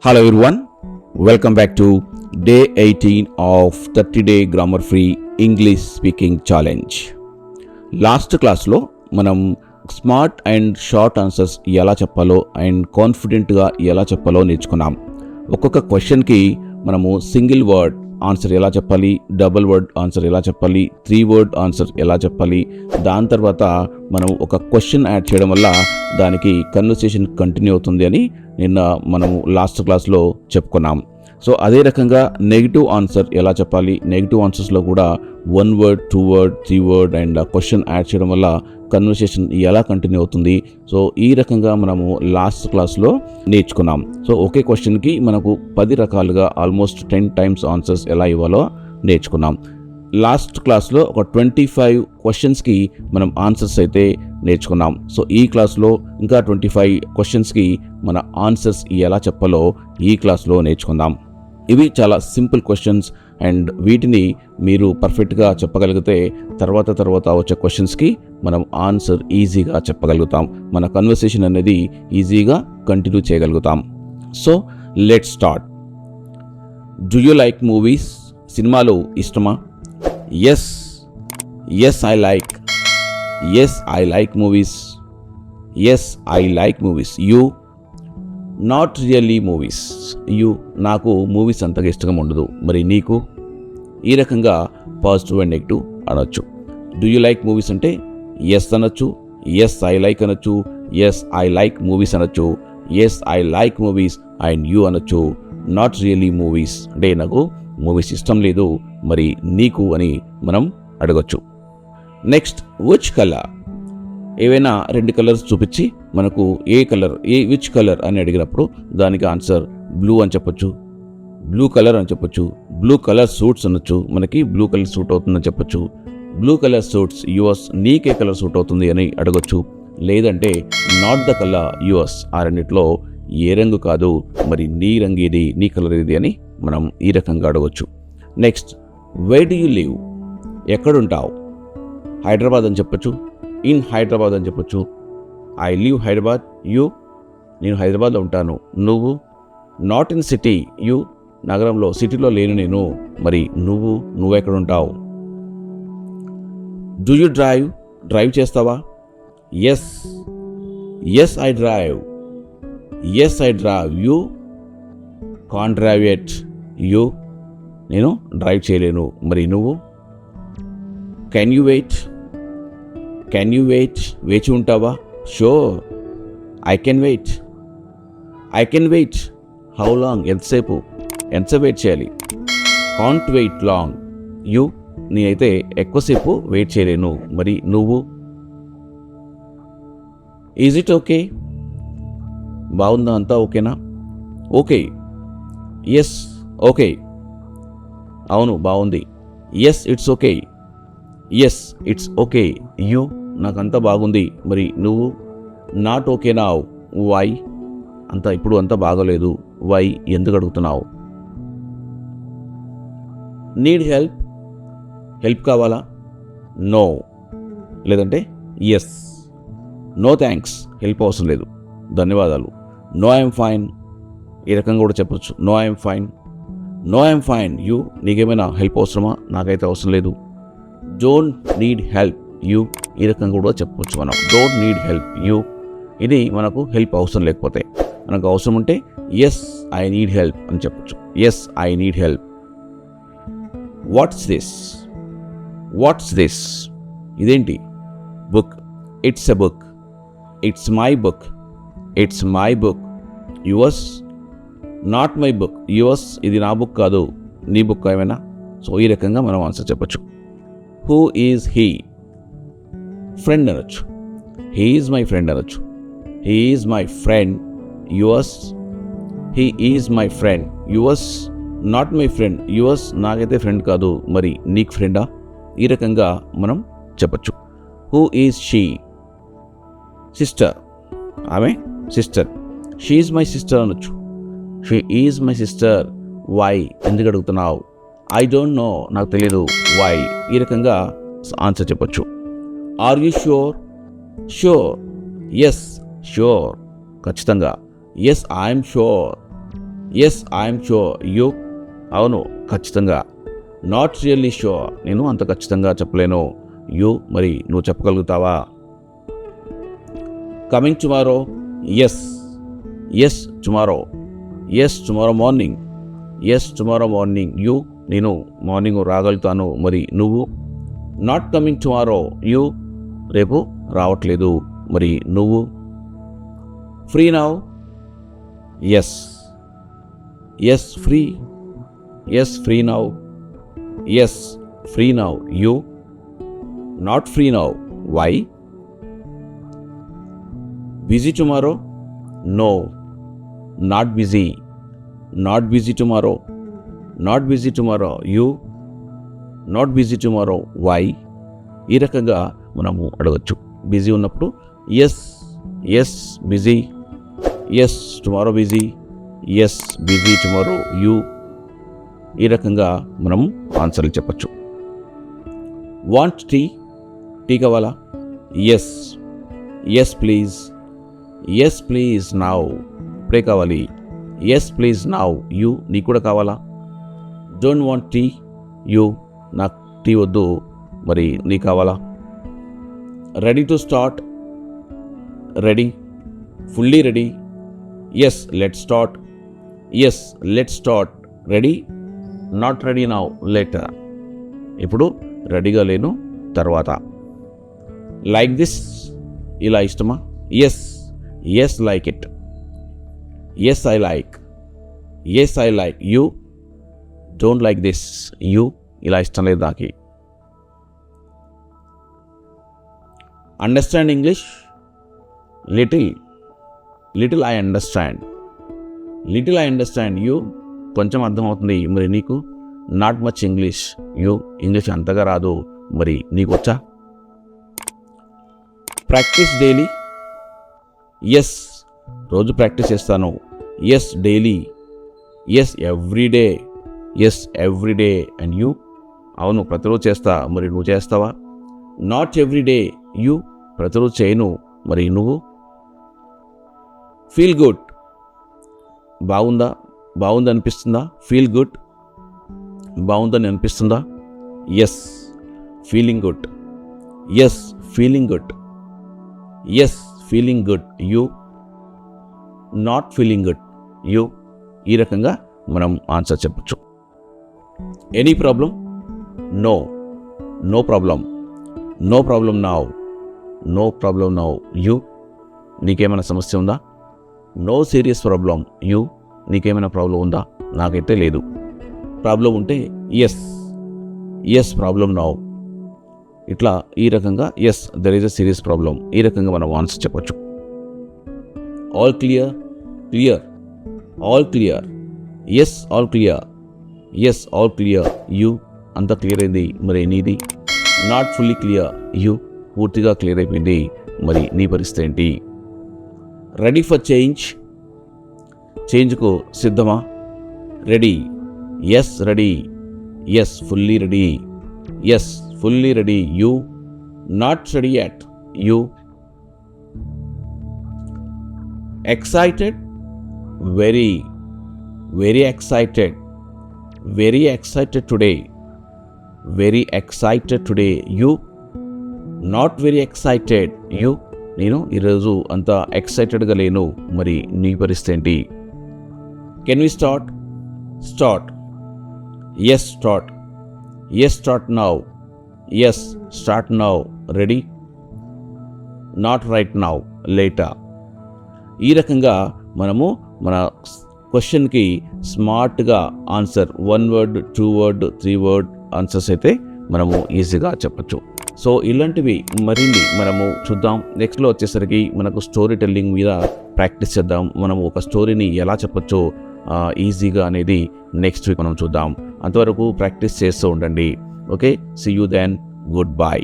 Hello everyone, welcome back to day 18 of 30-day grammar free English speaking challenge. Last క్లాస్లో మనం smart and short answers ఎలా చెప్పాలో and కాన్ఫిడెంట్గా ఎలా చెప్పాలో నేర్చుకున్నాం. ఒక్కొక్క క్వశ్చన్కి మనము సింగిల్ వర్డ్ ఆన్సర్ ఎలా చెప్పాలి, డబుల్ వర్డ్ ఆన్సర్ ఎలా చెప్పాలి, 3 వర్డ్ ఆన్సర్ ఎలా చెప్పాలి, దాని తర్వాత మనం ఒక క్వశ్చన్ యాడ్ చేయడం వల్ల దానికి కన్వర్సేషన్ కంటిన్యూ అవుతుంది అని నిన్న మనము లాస్ట్ క్లాస్లో చెప్పుకున్నాం. సో అదే రకంగా నెగిటివ్ ఆన్సర్ ఎలా చెప్పాలి, నెగిటివ్ ఆన్సర్స్లో కూడా 1 word, 2 word, 3 word and question add చేయడం వల్ల కన్వర్సేషన్ ఎలా కంటిన్యూ అవుతుంది. సో ఈ రకంగా మనము లాస్ట్ క్లాస్లో నేర్చుకున్నాం. సో ఒకే క్వశ్చన్కి మనకు 10 రకాలుగా ఆల్మోస్ట్ 10 టైమ్స్ ఆన్సర్స్ ఎలా ఇవ్వాలో నేర్చుకున్నాం. లాస్ట్ క్లాస్లో ఒక 25 క్వశ్చన్స్కి మనం ఆన్సర్స్ అయితే నేర్చుకున్నాం. సో ఈ క్లాస్లో ఇంకా 25 క్వశ్చన్స్కి మన ఆన్సర్స్ ఎలా చెప్పాలో ఈ క్లాస్లో నేర్చుకుందాం. ఇవి చాలా సింపుల్ క్వశ్చన్స్ అండ్ వీటిని మీరు పర్ఫెక్ట్గా చెప్పగలిగితే తర్వాత వచ్చే క్వశ్చన్స్కి మనం ఆన్సర్ ఈజీగా చెప్పగలుగుతాం. మన కన్వర్సేషన్ అనేది ఈజీగా కంటిన్యూ చేయగలుగుతాం. So let's start. Do you like movies? సినిమాలు ఇష్టమా? Yes, I like. Yes, I like movies. Yes, I like movies. You? Not really movies. You? నాకు మూవీస్ అంతగా ఇష్టంగా ఉండదు. మరి నీకు? ఈ రకంగా పాజిటివ్ అండ్ నెగిటివ్ అనొచ్చు. డూ యూ లైక్ మూవీస్ అంటే ఎస్ అనొచ్చు, ఎస్ ఐ లైక్ అనొచ్చు, ఎస్ ఐ లైక్ మూవీస్ అనొచ్చు, yes I like movies and you అనొచ్చు. నాట్ రియల్లీ మూవీస్ అంటే నాకు మూవీస్ ఇష్టం లేదు, మరి నీకు అని మనం అడగొచ్చు. Next, which colour? ఏవైనా 2 కలర్స్ చూపించి మనకు విచ్ కలర్ అని అడిగినప్పుడు దానికి ఆన్సర్ బ్లూ అని చెప్పొచ్చు, బ్లూ కలర్ అని చెప్పొచ్చు, బ్లూ కలర్ సూట్స్ అనొచ్చు, మనకి బ్లూ కలర్ సూట్ అవుతుందని చెప్పొచ్చు, బ్లూ కలర్ సూట్స్ యువర్స్, నీకే కలర్ సూట్ అవుతుంది అని అడగొచ్చు. లేదంటే నాట్ ద కలర్ యువర్స్, ఆ రెండిట్లో ఏ రంగు కాదు, మరి నీ రంగు ఇది, నీ కలర్ ఇది అని మనం ఈ రకంగా అడగొచ్చు. Next, where do you live? ఎక్కడుంటావు? హైదరాబాద్ అని చెప్పొచ్చు, ఇన్ హైదరాబాద్ అని చెప్పొచ్చు, ఐ లివ్ హైదరాబాద్. యూ? నేను హైదరాబాద్లో ఉంటాను. నువ్వు? Not in city. యూ? నగరంలో, సిటీలో లేను నేను, మరి నువ్వెక్కడుంటావు? Do you drive? డ్రైవ్ చేస్తావా? Yes I drive. Yes I drive. You? Can't drive at. You? నేను డ్రైవ్ చేయలేను, మరి నువ్వు? Can you wait? వేచి ఉంటావా? Sure, I can wait. How long? ఎంతసేపు వెయిట్ చేయాలి? Can't wait long. యూ? నేనైతే ఎక్కువసేపు వెయిట్ చేయలేను, మరి నువ్వు? Is it okay? బాగుందా? అంతా ఓకేనా? ఓకే. Yes okay. అవును బాగుంది. Yes it's okay. యూ? నాకంతా బాగుంది, మరి నువ్వు? Not okay now. వై? ఇప్పుడు అంతా బాగోలేదు. వై? ఎందుకు అడుగుతున్నావు? నీడ్ హెల్ప్ కావాలా? నో. లేదంటే ఎస్. నో థ్యాంక్స్, హెల్ప్ అవసరం లేదు, ధన్యవాదాలు. No I'm fine. ఈ రకంగా కూడా చెప్పొచ్చు. No I'm fine. యూ? నీకేమైనా హెల్ప్ అవసరమా? నాకైతే అవసరం లేదు. Don't need help. యూ? ఈ రకంగా కూడా చెప్పొచ్చు మనం. Don't need help. యూ? ఇది మనకు హెల్ప్ అవసరం లేకపోతే. మనకు అవసరం ఉంటే ఎస్ ఐ నీడ్ హెల్ప్ అని చెప్పొచ్చు. Yes I need help. What's this? ఇదేంటి? Book. It's a book. It's my book. Yours? Not my book. Yours? ఇది నా బుక్ కాదు, నీ బుక్ ఏమైనా? సో ఈ రకంగా మనం ఆన్సర్ చెప్పొచ్చు. Who is he? ఫ్రెండ్ అనొచ్చు. హీ ఈజ్ మై ఫ్రెండ్ అనొచ్చు. He is my friend. Yours? He is my friend. Yours? Not my friend. Yours? నాకైతే ఫ్రెండ్ కాదు, మరి నీకు ఫ్రెండా? ఈ రకంగా మనం చెప్పొచ్చు. Who is she? సిస్టర్. ఆమె sister. She is my sister అనొచ్చు. She is my sister. Why? ఎందుకు అడుగుతున్నావు? ఐ డోంట్ నో, నాకు తెలియదు. వై? ఈ రకంగా ఆన్సర్ చెప్పొచ్చు. Are you sure? Yes sure, ఖచ్చితంగా. Yes I'm sure. Yes I'm sure. You అవును ఖచ్చితంగా. నాట్ రియల్లీ షూర్ నేను అంత ఖచ్చితంగా చెప్పలేను. యూ మరి నువ్వు చెప్పగలుగుతావా? Coming tomorrow. Yes yes tomorrow. Yes tomorrow morning. Yes tomorrow morning. You నేను మార్నింగ్ రాగలుగుతాను, మరి నువ్వు? Not coming tomorrow. యూ రేపు రావట్లేదు, మరి నువ్వు? Free now. Yes yes free. Yes free now. Yes free now. You not free now. Why? Busy tomorrow. No not busy. Not busy tomorrow. Not busy tomorrow. You not busy tomorrow. Why? ఈ రకంగా మనము అడగచ్చు. Busy ఉన్నప్పుడు yes yes busy. Yes tomorrow busy. Yes busy tomorrow. You ఈ రకంగా మనం ఆన్సర్లు చెప్పచ్చు. Want tea. టీ కావాలా? Yes yes please. Yes please now. ఇప్పుడే కావాలి. Yes please now. యూ నీకు కూడా కావాలా? Don't want tea. యూ నాకు టీ వద్దు, మరి నీకు కావాలా? Ready to start. Ready fully ready. Yes let start. Yes let start. Ready not ready now. Later. ఇప్పుడు రెడీగా లేను, తర్వాత. Like this. ఇలా ఇష్టమా? Yes yes like it. Yes I like. Yes I like. You don't like this. You ఇలా ఇష్టం లేదు నాకు. Understand English. Little. Little I understand. Little I understand. You కొంచెం అర్థమవుతుంది, మరి నీకు? Not much English. You English అంతగా రాదు, మరి నీకు వచ్చా? Practice daily. ఎస్ రోజు ప్రాక్టీస్ చేస్తాను. Yes daily. Yes every day. Yes every day. And you? అవును ప్రతిరోజు చేస్తా, మరి నువ్వు చేస్తావా? Not every day. యూ ప్రతిరోజు చేయను, మరి నువ్వు? Feel good. బాగుందా? బాగుంది అనిపిస్తుందా? Feel good. బాగుందని అనిపిస్తుందా? Yes feeling good. Yes feeling good. Yes feeling good. You not feeling good. You ఈ రకంగా మనం ఆన్సర్ చెప్పచ్చు. Any problem. No no problem. No problem now. No problem now. You నీకేమైనా సమస్య ఉందా? No serious problem. యూ నీకేమైనా problem ఉందా? నాకైతే లేదు. ప్రాబ్లం ఉంటే ఎస్ ఎస్ ప్రాబ్లం నౌ. ఇట్లా ఈ రకంగా yes there is a serious problem, ఈ రకంగా మనం ఆన్సర్ చెప్పచ్చు. All clear. Clear. All clear. Yes all clear. Yes all clear. You అంత క్లియర్ అయింది, మరి నీది? Not fully clear. యూ పూర్తిగా క్లియర్ అయిపోయింది, మరి నీ పరిస్థితి ఏంటి? Ready for change. చేంజ్కు సిద్ధమా? Ready. Yes ready. Yes fully ready. Yes fully ready. You not ready yet. You excited. Very very excited. Very excited today. Very excited today. You not very excited. You నేను ఈరోజు అంత ఎక్సైటెడ్గా లేను, మరి నీ పరిస్థితి ఏంటి? Can we start? Start. Yes start. Yes start now. Yes start now. Ready not right now. Later. ఈ రకంగా మనము మన క్వశ్చన్కి స్మార్ట్గా answer 1 word 2 word 3 word answers అయితే మనము ఈజీగా చెప్పచ్చు. సో ఇలాంటివి మరిన్ని మనము చూద్దాం. నెక్స్ట్లో వచ్చేసరికి మనకు స్టోరీ టెల్లింగ్ మీద ప్రాక్టీస్ చేద్దాం. మనము ఒక స్టోరీని ఎలా చెప్పచ్చో ఈజీగా అనేది నెక్స్ట్ వీక్ మనం చూద్దాం. అంతవరకు ప్రాక్టీస్ చేస్తూ ఉండండి. Okay, see you then. Good by.